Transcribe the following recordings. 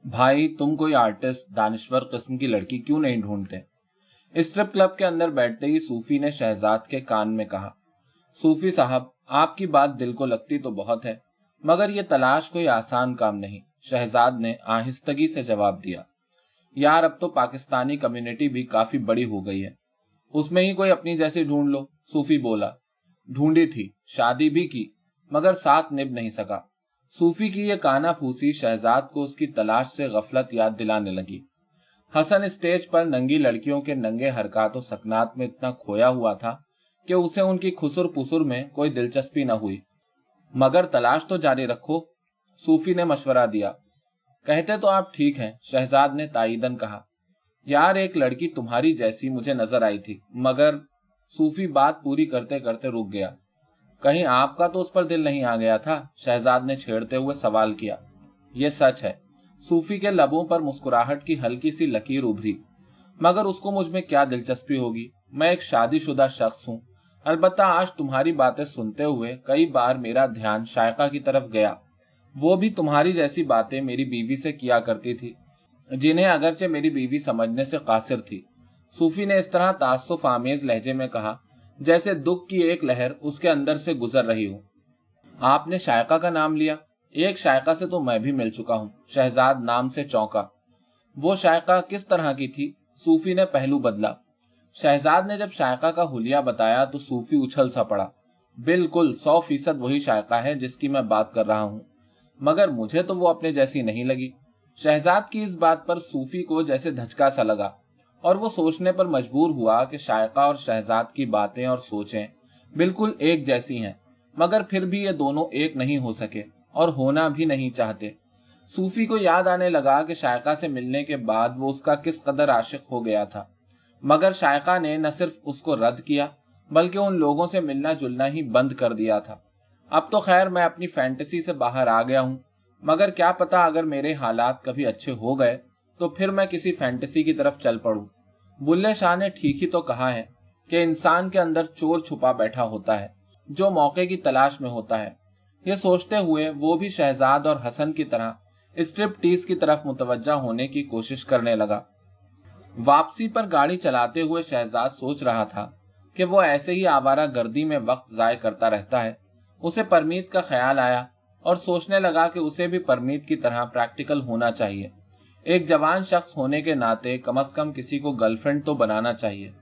भाई तुम कोई आर्टिस्ट दानिश्वर किस्म की लड़की क्यों नहीं ढूंढते? स्ट्रिप क्लब के अंदर बैठते ही सूफी ने शहजाद के कान में कहा। सूफी साहब, आपकी बात दिल को लगती तो बहुत है, मगर यह तलाश कोई आसान काम नहीं। शहजाद ने आहिस्तगी से जवाब दिया। यार, अब तो पाकिस्तानी कम्युनिटी भी काफी बड़ी हो गई है, उसमें ही कोई अपनी जैसी ढूंढ लो। सूफी बोला। ढूंढी थी, शादी भी की, मगर साथ निभ नहीं सका। सूफी की यह काना फूसी शहजाद को उसकी तलाश से गफलत याद दिलाने लगी। हसन स्टेज पर नंगी लड़कियों के नंगे हरकतों सकनात में इतना खोया हुआ था कि उसे उनकी खुसुर पुसुर में कोई दिलचस्पी न हुई। मगर तलाश तो जारी रखो, सूफी ने मशवरा दिया। कहते तो आप ठीक हैं, शहजाद ने ताईदन कहा। यार, एक लड़की तुम्हारी जैसी मुझे नजर आई थी, मगर सूफी बात पूरी करते करते रुक गया। कहीं आपका तो उस पर दिल नहीं आ गया था? शहजाद ने छेड़ते हुए सवाल किया। यह सच है। सूफी के लबों पर मुस्कुराहट की हल्की सी लकीर उभरी। मगर उसको मुझ में क्या दिलचस्पी होगी? मैं एक शादीशुदा शख्स हूँ। अलबत्ता आज तुम्हारी बातें सुनते हुए कई बार मेरा ध्यान शायका की तरफ गया। वो भी तुम्हारी जैसी बातें मेरी बीवी से किया करती थी, जिन्हें अगरचे मेरी बीवी समझने से कासिर थी। सूफी ने इस तरह तासुफ आमेज लहजे में कहा जैसे दुख की एक लहर उसके अंदर से गुजर रही हो। आपने शायका का नाम लिया? एक शायका से तो मैं भी मिल चुका हूँ। शहजाद नाम से चौंका। वो शायका किस तरह की थी? सूफी ने पहलू बदला। शहजाद ने जब शायका का हुलिया बताया तो सूफी उछल सा पड़ा। बिल्कुल 100% वही शायका है जिसकी मैं बात कर रहा हूँ, मगर मुझे तो वो अपने जैसी नहीं लगी। शहजाद की इस बात पर सूफी को जैसे धचका सा लगा और वो सोचने पर मजबूर हुआ कि शायका और शहजाद की बातें और सोचें बिल्कुल एक जैसी हैं, मगर फिर भी ये दोनों एक नहीं हो सके और होना भी नहीं चाहते। सूफी को याद आने लगा कि शायका से मिलने के बाद वो उसका किस कदर आशिक हो गया था, मगर शायका ने न सिर्फ उसको रद्द किया बल्कि उन लोगों से मिलना जुलना ही बंद कर दिया था। अब तो खैर मैं अपनी फैंटेसी से बाहर आ गया हूँ, मगर क्या पता अगर मेरे हालात कभी अच्छे हो गए तो फिर मैं किसी फैंटेसी की तरफ चल पड़ूं। बुल्ले शाह ने ठीक ही तो कहा है कि इंसान के अंदर चोर छुपा बैठा होता है जो मौके की तलाश में होता है। ये सोचते हुए वो भी शहजाद और हसन की तरह स्ट्रिप टीज की तरफ मुतवज्जा होने की कोशिश करने लगा। वापसी पर गाड़ी चलाते हुए शहजाद सोच रहा था कि वो ऐसे ही आवारा गर्दी में वक्त जाय करता रहता है। उसे परमीत का ख्याल आया और सोचने लगा कि उसे भी परमीत की तरह प्रैक्टिकल होना चाहिए। एक जवान शख्स होने के नाते कम से कम किसी को गर्लफ्रेंड तो बनाना चाहिए।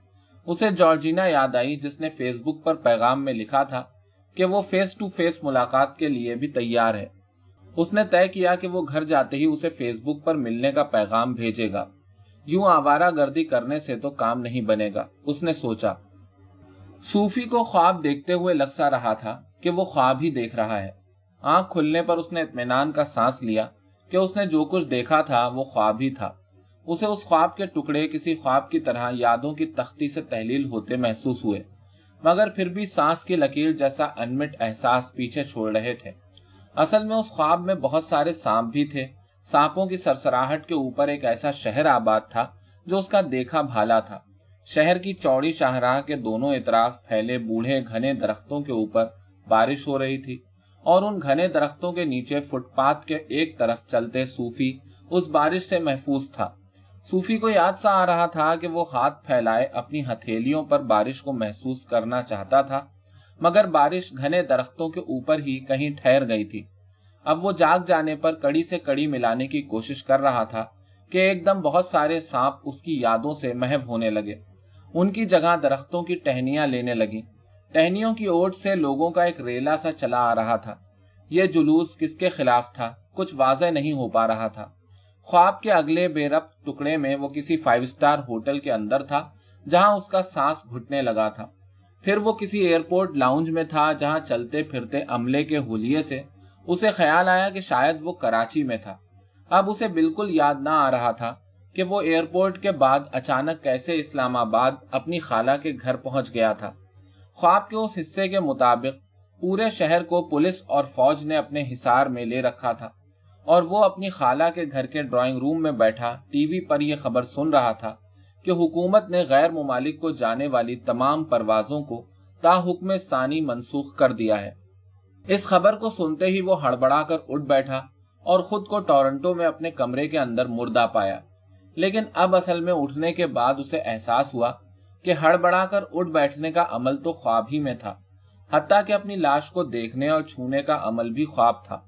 उसे जॉर्जिना याद आई जिसने फेसबुक पर पैगाम में लिखा था कि वो फेस टू फेस मुलाकात के लिए भी तैयार है। उसने तय किया कि वो घर जाते ही उसे फेसबुक पर मिलने का पैगाम भेजेगा। यूं आवारा गर्दी करने से तो काम नहीं बनेगा, उसने सोचा। सूफी को ख्वाब देखते हुए लग सा रहा था कि वो ख्वाब ही देख रहा है। आंख खुलने पर उसने इत्मीनान का सांस लिया कि उसने जो कुछ देखा था वो ख्वाब ही था। उसे उस ख्वाब के टुकड़े किसी ख्वाब की तरह यादों की तख्ती से तहलील होते महसूस हुए, मगर फिर भी सांस की लकीर जैसा अनमिट एहसास पीछे छोड़ रहे थे। असल में उस ख्वाब में बहुत सारे सांप भी थे। सांपों की सरसराहट के ऊपर एक ऐसा शहर आबाद था जो उसका देखा भाला था। शहर की चौड़ी शाहराह के दोनों इतराफ फैले बूढ़े घने दरख्तों के ऊपर बारिश हो रही थी और उन घने दरख्तों के नीचे फुटपाथ के एक तरफ चलते सूफी उस बारिश से महफूज था। सूफी को याद सा आ रहा था कि वो हाथ फैलाए अपनी हथेलियों पर बारिश को महसूस करना चाहता था, मगर बारिश घने दरख्तों के ऊपर ही कहीं ठहर गई थी। अब वो जाग जाने पर कड़ी से कड़ी मिलाने की कोशिश कर रहा था कि एकदम बहुत सारे सांप उसकी यादों से महव होने लगे। उनकी जगह दरख्तों की टहनियां लेने लगी। टहनियों की ओट से लोगों का एक रेला सा चला आ रहा था। यह जुलूस किसके खिलाफ था, कुछ वाज़ेह नहीं हो पा रहा था। ख्वाब के अगले बेरब्त टुकड़े में वो किसी 5 स्टार होटल के अंदर था जहां उसका सांस घुटने लगा था। फिर वो किसी एयरपोर्ट लाउंज में था जहां चलते फिरते अमले के हुलिये से उसे ख्याल आया कि शायद वो कराची में था। अब उसे बिल्कुल याद ना आ रहा था कि वो एयरपोर्ट के बाद अचानक कैसे इस्लामाबाद अपनी खाला के घर पहुंच गया था। ख्वाब के उस हिस्से के मुताबिक पूरे शहर को पुलिस और फौज ने अपने हिसार में ले रखा था और वो अपनी खाला के घर के ड्राइंग रूम में बैठा टीवी पर यह खबर सुन रहा था कि हुकूमत ने गैर मुमालिक को जाने वाली तमाम परवाजों को ताहुक्म सानी मनसूख कर दिया है। इस खबर को सुनते ही वो हड़बड़ा कर उठ बैठा और खुद को टोरंटो में अपने कमरे के अंदर मुर्दा पाया। लेकिन अब असल में उठने के बाद उसे एहसास हुआ कि हड़बड़ाकर उठ बैठने का अमल तो ख्वाब ही में था, हत्ता कि अपनी लाश को देखने और छूने का अमल भी ख्वाब था।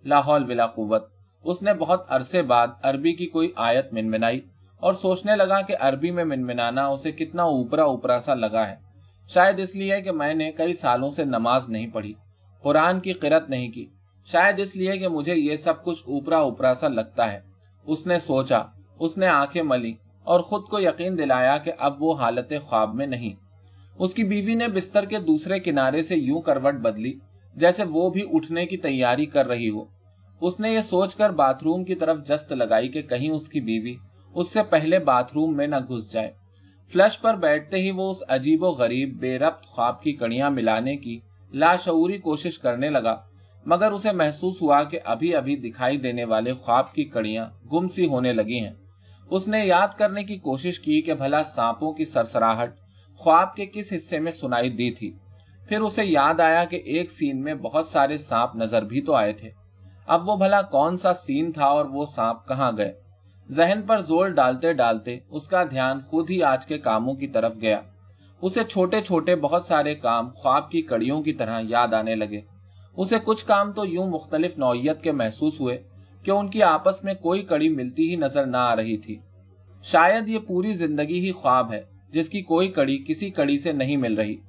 ला हौल वला कुव्वत। उसने बहुत अरसे बाद अरबी की कोई आयत मिनमिनाई और सोचने लगा कि अरबी में मिनमिनाना उसे कितना ऊपरा ऊपरा सा लगा है। शायद इसलिए कि मैंने कई सालों से नमाज नहीं पढ़ी, कुरान की क़िरात नहीं की, शायद इसलिए कि मुझे ये सब कुछ ऊपरा ऊपरा सा लगता है। उसने सोचा, उसने आंखें मली और खुद को यकीन दिलाया कि अब वो हालत ख्वाब में नहीं। उसकी बीवी ने बिस्तर के दूसरे किनारे से यूं करवट बदली जैसे वो भी उठने की तैयारी कर रही हो। उसने ये सोचकर बाथरूम की तरफ जस्त लगाई कि कहीं उसकी बीवी उससे पहले बाथरूम में न घुस जाए। फ्लश पर बैठते ही वो उस अजीबो गरीब बेरब्त ख्वाब की कड़ियां मिलाने की लाशऊरी कोशिश करने लगा, मगर उसे महसूस हुआ कि अभी अभी दिखाई देने वाले ख्वाब की कड़ियां गुम सी होने लगी हैं। उसने याद करने की कोशिश की कि भला सांपों की सरसराहट ख्वाब के किस हिस्से में सुनाई दी थी। फिर उसे याद आया कि एक सीन में बहुत सारे सांप नजर भी तो आए थे। अब वो भला कौन सा सीन था और वो सांप कहाँ गए? जहन पर जोर डालते डालते उसका ध्यान खुद ही आज के कामों की तरफ गया। उसे छोटे छोटे बहुत सारे काम ख्वाब की कड़ियों की तरह याद आने लगे। उसे कुछ काम तो यूं मुख्तलिफ नौइयत के महसूस हुए कि उनकी आपस में कोई कड़ी मिलती ही नजर ना आ रही थी। शायद ये पूरी जिंदगी ही ख्वाब है जिसकी कोई कड़ी किसी कड़ी से नहीं मिल रही।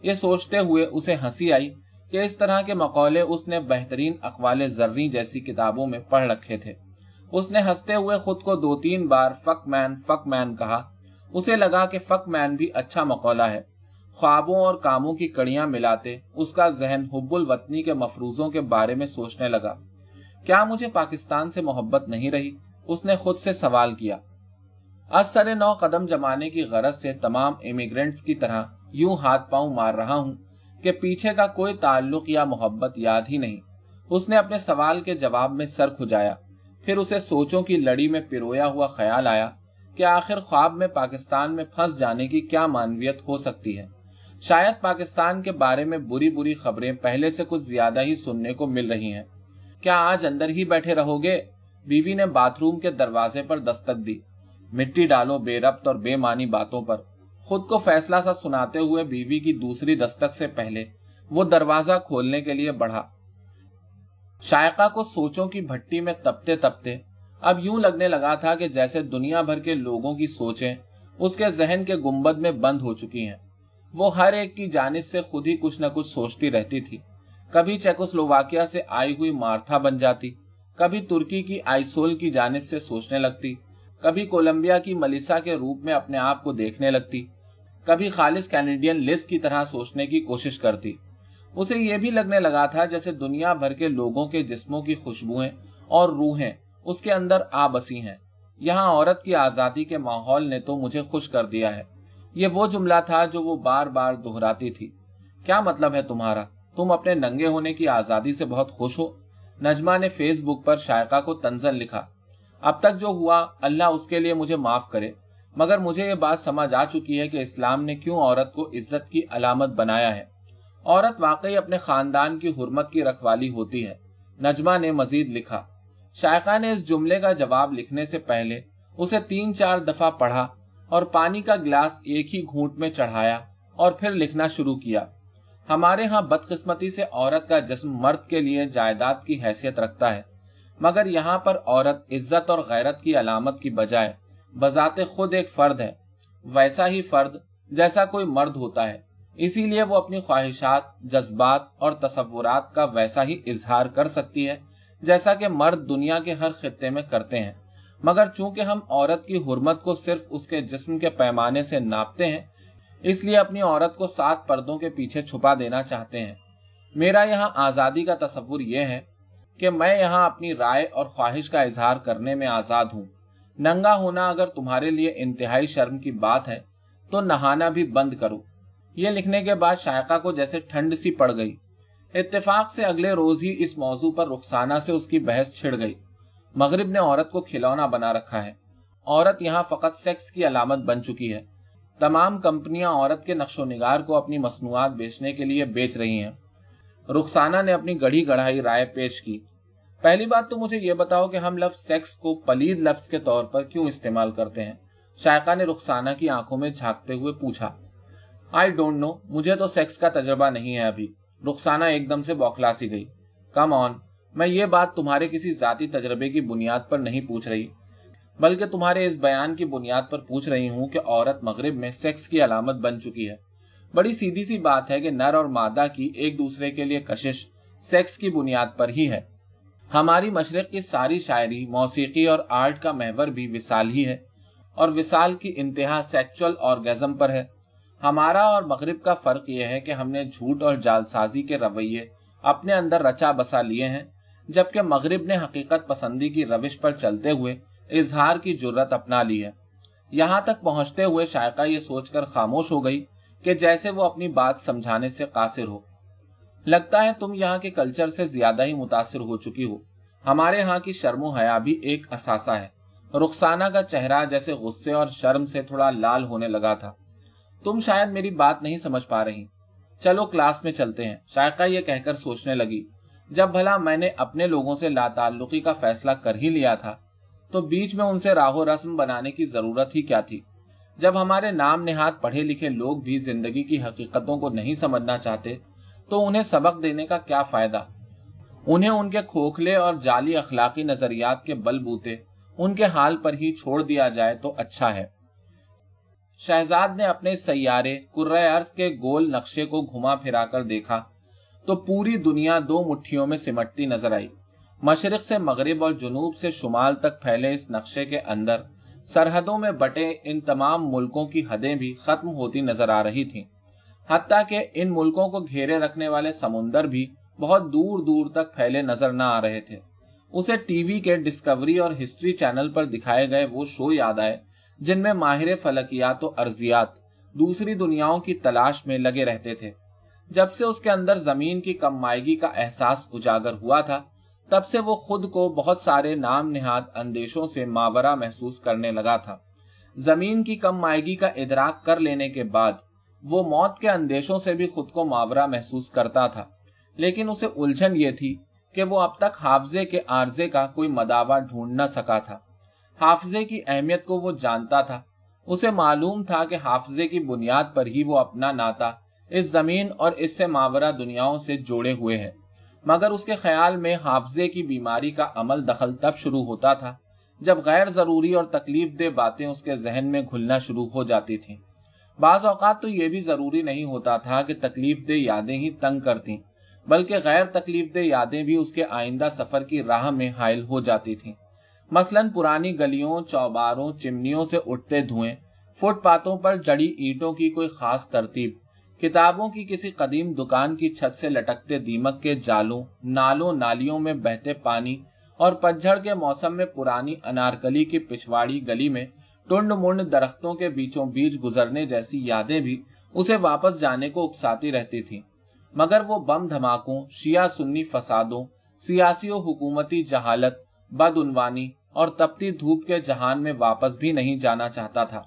ये सोचते हुए उसे हंसी आई कि इस तरह के मकौले उसने बेहतरीन अक़वाले ज़र्री जैसी किताबों में पढ़ रखे थे। उसने हंसते हुए खुद को 2-3 बार फक मैन कहा। उसे लगा कि फक मैन भी अच्छा मकौला है। ख्वाबों और कामों की कड़ियां मिलाते उसका जहन हुब्बुल वतनी के मफरूजों के बारे में सोचने लगा। क्या मुझे पाकिस्तान से मोहब्बत नहीं रही? उसने खुद से सवाल किया। असरे नौ कदम जमाने की गरज से तमाम इमिग्रेंट्स की तरह यूं हाथ पांव मार रहा हूं कि पीछे का कोई ताल्लुक या मोहब्बत याद ही नहीं। उसने अपने सवाल के जवाब में सर खुजाया। फिर उसे सोचों की लड़ी में पिरोया हुआ ख्याल आया कि आखिर ख्वाब में पाकिस्तान में फंस जाने की क्या मानवियत हो सकती है। शायद पाकिस्तान के बारे में बुरी बुरी खबरें पहले से कुछ ज्यादा ही सुनने को मिल रही हैं। क्या आज अंदर ही बैठे रहोगे? बीवी ने बाथरूम के दरवाजे पर दस्तक दी। मिट्टी डालो बेरब्त और बेमानी बातों पर। खुद को फैसला सा सुनाते हुए बीवी की दूसरी दस्तक से पहले वो दरवाजा खोलने के लिए बढ़ा। शायका को सोचों की भट्टी में तपते तपते अब यूं लगने लगा था कि जैसे दुनिया भर के लोगों की सोचें उसके जहन के गुंबद में बंद हो चुकी हैं। वो हर एक की जानिब से खुद ही कुछ न कुछ सोचती रहती थी। कभी चेकोस्लोवाकिया से आई हुई मार्था बन जाती, कभी तुर्की की आइसोल की जानिब से सोचने लगती, कभी कोलंबिया की मलिसा के रूप में अपने आप को देखने लगती, कभी खालिस कैनेडियन लिस की तरह सोचने की कोशिश करती। उसे यह भी लगने लगा था जैसे दुनिया भर के लोगों के जिस्मों की खुशबुएं और रूहें उसके अंदर आ बसी हैं। यहाँ औरत की आज़ादी के माहौल ने तो मुझे खुश कर दिया है। ये वो जुमला था जो वो बार बार दोहराती थी। क्या मतलब है तुम्हारा? तुम अपने नंगे होने की आज़ादी से बहुत खुश हो? नजमा ने फेसबुक पर शायका को तंजन लिखा। अब तक जो हुआ अल्लाह उसके लिए मुझे माफ करे, मगर मुझे ये बात समझ आ चुकी है कि इस्लाम ने क्यों औरत को इज्जत की अलामत बनाया है। औरत वाकई अपने खानदान की हुर्मत की रखवाली होती है। नजमा ने मजीद लिखा। शायका ने इस जुमले का जवाब लिखने से पहले उसे 3-4 दफा पढ़ा और पानी का गिलास एक ही घूंट में चढ़ाया और फिर लिखना शुरू किया। हमारे यहाँ बदकिस्मती से औरत का जिस्म मर्द के लिए जायदाद की हैसियत रखता है, मगर यहाँ पर औरत इज्जत और गैरत की अलामत की बजाय बजाते खुद एक फर्द है, वैसा ही फर्द जैसा कोई मर्द होता है। इसीलिए वो अपनी ख्वाहिशात, जज्बात और तसव्वुरात का वैसा ही इजहार कर सकती है जैसा कि मर्द दुनिया के हर खित्ते में करते हैं। मगर चूंकि हम औरत की हुर्मत को सिर्फ उसके जिस्म के पैमाने से नापते हैं, इसलिए अपनी औरत को 7 पर्दों के पीछे छुपा देना चाहते हैं। मेरा यहाँ आज़ादी का तसव्वुर यह है कि मैं यहाँ अपनी राय और ख्वाहिश का इजहार करने में आज़ाद हूँ। नंगा होना अगर तुम्हारे लिए इंतहाई शर्म की बात है तो नहाना भी बंद करो। ये लिखने के बाद शायका को जैसे ठंड सी पड़ गई। इत्तेफाक से अगले रोज ही इस मौजू पर रुखसाना से उसकी बहस छिड़ गई। मगरिब ने औरत को खिलौना बना रखा है। औरत यहाँ फकत सेक्स की अलामत बन चुकी है। तमाम कंपनियां औरत के नक्शो निगार को अपनी मसनूआत बेचने के लिए बेच रही हैं। रुखसाना ने अपनी गढ़ी गढ़ाई राय पेश की। पहली बात तो मुझे ये बताओ कि हम लफ्ज सेक्स को पलीद लफ्ज के तौर पर क्यों इस्तेमाल करते हैं? शायका ने रुखसाना की आंखों में झांकते हुए पूछा। आई डोंट नो, मुझे तो सेक्स का तजर्बा नहीं है अभी। रुखसाना एकदम से बौखला सी गई। कम ऑन, मैं ये बात तुम्हारे किसी जाती तजर्बे की बुनियाद पर नहीं पूछ रही, बल्कि तुम्हारे इस बयान की बुनियाद पर पूछ रही हूँ कि औरत मगरिब में सेक्स की अलामत बन चुकी है। बड़ी सीधी सी बात है कि नर और मादा की एक दूसरे के लिए कशिश सेक्स की बुनियाद पर ही है। हमारी मशरिक की सारी शायरी, मौसीकी और आर्ट का महवर भी विसाल ही है, और विसाल की इंतहा सेक्सुअल ऑर्गेज़म पर है। हमारा और मगरिब का फर्क यह है कि हमने झूठ और जालसाजी के रवैये अपने अंदर रचा बसा लिए हैं, जबकि मगरिब ने हकीकत पसंदी की रविश पर चलते हुए इजहार की जुर्रत अपना ली है। यहाँ तक पहुंचते हुए शायका ये सोचकर खामोश हो गई कि जैसे वो अपनी बात समझाने से कासिर हो। लगता है तुम यहाँ के कल्चर से ज्यादा ही मुतासिर हो चुकी हो। हमारे यहाँ की शर्मो हया भी एक असासा है। रुखसाना का चेहरा जैसे गुस्से और शर्म से थोड़ा लाल होने लगा था। तुम शायद मेरी बात नहीं समझ पा रही। चलो क्लास में चलते हैं। शायका ये कहकर सोचने लगी, जब भला मैंने अपने लोगों से लाताल्लुकी का फैसला कर ही लिया था तो बीच में उनसे राहो रस्म बनाने की जरूरत ही क्या थी। जब हमारे नाम नेहात पढ़े लिखे लोग भी जिंदगी की हकीकतों को नहीं समझना चाहते तो उन्हें सबक देने का क्या फायदा। उन्हें उनके खोखले और जाली अखलाकी नजरियात के बलबूते उनके हाल पर ही छोड़ दिया जाए तो अच्छा है। शहजाद ने अपने सैयारे कुर्रे अर्ज के गोल नक्शे को घुमा फिरा कर देखा तो पूरी दुनिया दो मुट्ठियों में सिमटती नजर आई। मशरिक से मगरिब और जुनूब से शुमाल तक फैले इस नक्शे के अंदर सरहदों में बटे इन तमाम मुल्कों की हदें भी खत्म होती नजर आ रही थीं। हत्ता कि इन मुल्कों को घेरे रखने वाले समुंदर भी बहुत दूर दूर तक फैले नजर न आ रहे थे। उसे टीवी के डिस्कवरी और हिस्ट्री चैनल पर दिखाए गए वो शो याद आए जिनमें माहिर फलकियात और अर्जियात दूसरी दुनियाओं की तलाश में लगे रहते थे। जब से उसके अंदर जमीन की कममायगी का एहसास उजागर हुआ था, तब से वो खुद को बहुत सारे नाम निहाद अंदेशों से मावरा महसूस करने लगा था। जमीन की कममायगी का इदराक कर लेने के बाद वो मौत के अंदेशों से भी खुद को मावरा महसूस करता था, लेकिन उसे उलझन ये थी कि वो अब तक हाफजे के आर्जे का कोई मदावा ढूंढ न सका था। हाफजे की अहमियत को वो जानता था। उसे मालूम था कि हाफजे की बुनियाद पर ही वो अपना नाता इस जमीन और इससे मावरा दुनियाओं से जोड़े हुए है। मगर उसके ख्याल में हाफजे की बीमारी का अमल दखल तब शुरू होता था जब गैर जरूरी और तकलीफ दे बातें उसके जहन में घुलना शुरू हो जाती थीं। बाज औकात तो ये भी जरूरी नहीं होता था कि तकलीफ दे यादें ही तंग करती, बल्कि गैर तकलीफ दे यादें भी उसके आइंदा सफर की राह में हायल हो जाती थीं। मसलन पुरानी गलियों, चौबारों, चिमनियों से उठते धुएं, फुटपाथों पर जड़ी ईंटों की कोई खास तरतीब, किताबों की किसी कदीम दुकान की छत से लटकते दीमक के जालों, नालों नालियों में बहते पानी और पतझड़ के मौसम में पुरानी अनारकली की पिछवाड़ी गली में टुंड मुंड दरख्तों के बीचों बीच गुजरने जैसी यादें भी उसे वापस जाने को उकसाती रहती थीं। मगर वो बम धमाकों, शिया सुन्नी फसादों, सियासी और हुकूमती जहालत, बदउनवानी और तपती धूप के जहान में वापस भी नहीं जाना चाहता था।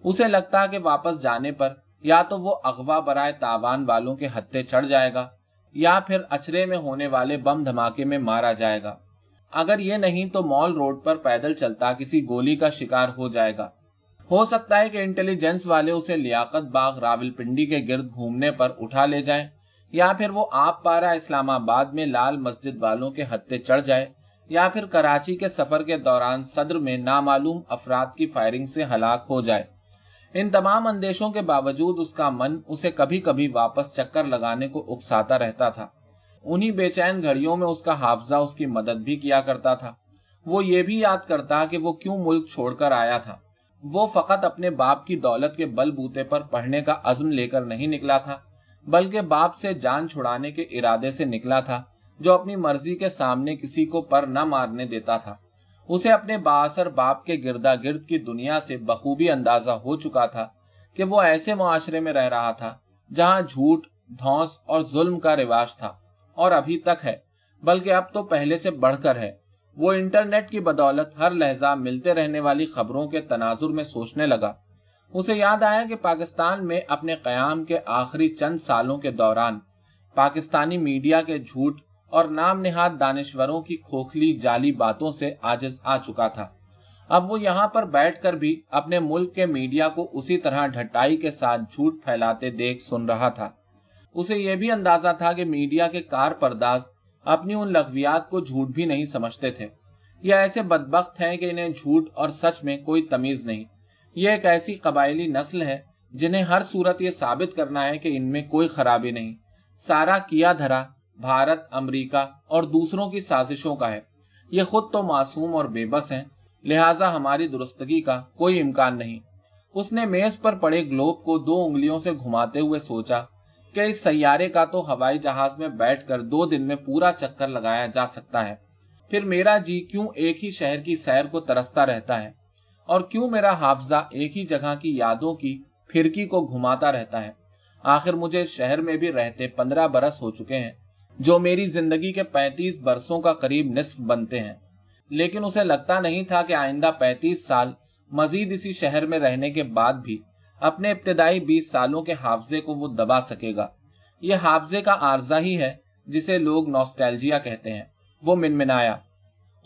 उसे लगता कि वापस जाने पर या तो वो अगवा बराए तावान वालों के हत्थे चढ़ जाएगा या फिर अचरे में होने वाले बम धमाके में मारा जाएगा। अगर ये नहीं तो मॉल रोड पर पैदल चलता किसी गोली का शिकार हो जाएगा। हो सकता है कि इंटेलिजेंस वाले उसे लियाकत बाग रावलपिंडी के गिर्द घूमने पर उठा ले जाएं, या फिर वो आप पारा इस्लामाबाद में लाल मस्जिद वालों के हत्थे चढ़ जाए, या फिर कराची के सफर के दौरान सद्र में नामालूम अफराद की फायरिंग से हलाक हो जाए। इन तमाम अंदेशों के बावजूद उसका मन उसे कभी कभी वापस चक्कर लगाने को उकसाता रहता था। उन्हीं बेचैन घड़ियों में उसका हाफजा उसकी मदद भी किया करता था। वो ये भी याद करता कि वो क्यों मुल्क छोड़कर आया था। वो फकत अपने बाप की दौलत के बलबूते पर पढ़ने का अज़्म लेकर नहीं निकला था, बल्कि बाप से जान छुड़ाने के इरादे से निकला था, जो अपनी मर्जी के सामने किसी को पर न मारने देता था। उसे अपने बाअसर बाप के गिरदा गिर्द की दुनिया से बखूबी अंदाजा हो चुका था कि वो ऐसे मुआशरे में रह रहा था जहां झूठ, धौंस और जुल्म का रिवाज था, और अभी तक है, बल्कि अब तो पहले से बढ़कर है। वो इंटरनेट की बदौलत हर लहजा मिलते रहने वाली खबरों के तनाजुर में सोचने लगा। उसे याद आया कि पाकिस्तान में अपने क़याम के आखिरी चंद सालों के दौरान पाकिस्तानी मीडिया के झूठ और नाम निहाद दानिश्वरों की खोखली जाली बातों से आजिज आ चुका था। अब वो यहाँ पर बैठकर भी अपने मुल्क के मीडिया को उसी तरह ढटाई के साथ झूठ फैलाते देख सुन रहा था। उसे यह भी अंदाजा था कि मीडिया के कारपर्दाज अपनी उन लग़वियात को झूठ भी नहीं समझते थे। यह ऐसे बदबख्त हैं कि इन्हें झूठ और सच में कोई तमीज नहीं। यह एक ऐसी कबायली नस्ल है जिन्हें हर सूरत ये साबित करना है कि इनमें कोई खराबी नहीं, सारा किया धरा भारत, अमेरिका और दूसरों की साजिशों का है। ये खुद तो मासूम और बेबस हैं, लिहाजा हमारी दुरुस्तगी का कोई इम्कान नहीं। उसने मेज पर पड़े ग्लोब को 2 उंगलियों से घुमाते हुए सोचा कि इस सैयारे का तो हवाई जहाज में बैठकर 2 दिन में पूरा चक्कर लगाया जा सकता है। फिर मेरा जी क्यों एक ही शहर की सैर को तरसता रहता है, और क्यों मेरा हाफजा एक ही जगह की यादों की फिरकी को घुमाता रहता है। आखिर मुझे इस शहर में भी रहते 15 बरस हो चुके हैं, जो मेरी जिंदगी के 35 बरसों का करीब निस्फ बनते हैं। लेकिन उसे लगता नहीं था कि आइंदा 35 साल मजीद इसी शहर में रहने के बाद भी अपने इब्तिदाई 20 सालों के हाफजे को वो दबा सकेगा। यह हाफजे का आर्जा ही है जिसे लोग नॉस्टैल्जिया कहते हैं। वो मिनमिनाया।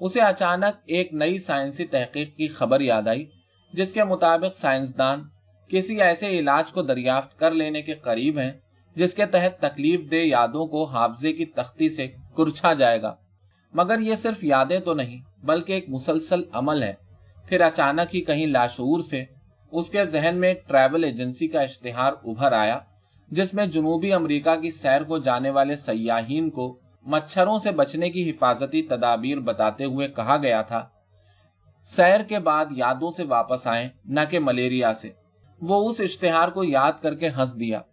उसे अचानक एक नई साइंसी तहकीक की खबर याद आई, जिसके मुताबिक साइंसदान किसी ऐसे इलाज को दरियाफ्त कर लेने के करीब हैं जिसके तहत तकलीफ दे यादों को हाफजे की तख्ती से कुरछा जाएगा। मगर ये सिर्फ यादें तो नहीं, बल्कि एक मुसलसल अमल है। फिर अचानक ही कहीं लाशऊर से उसके जहन में एक ट्रैवल एजेंसी का इश्तिहार उभर आया, जिसमें जनूबी अमेरिका की सैर को जाने वाले सयाहीन को मच्छरों से बचने की हिफाजती तदाबीर बताते हुए कहा गया था, सैर के बाद यादों से वापस आए, न कि मलेरिया से। वो उस इश्तिहार को याद करके हंस दिया।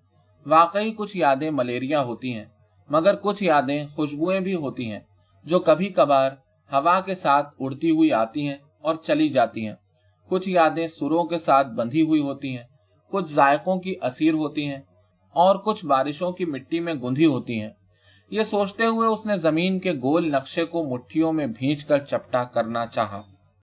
वाकई कुछ यादें मलेरिया होती हैं, मगर कुछ यादें खुशबुएं भी होती हैं, जो कभी कभार हवा के साथ उड़ती हुई आती हैं और चली जाती हैं। कुछ यादें सुरों के साथ बंधी हुई होती हैं, कुछ जायकों की असीर होती हैं और कुछ बारिशों की मिट्टी में गुंधी होती हैं। ये सोचते हुए उसने जमीन के गोल नक्शे को मुट्ठियों में भींचकर चपटा करना चाहा।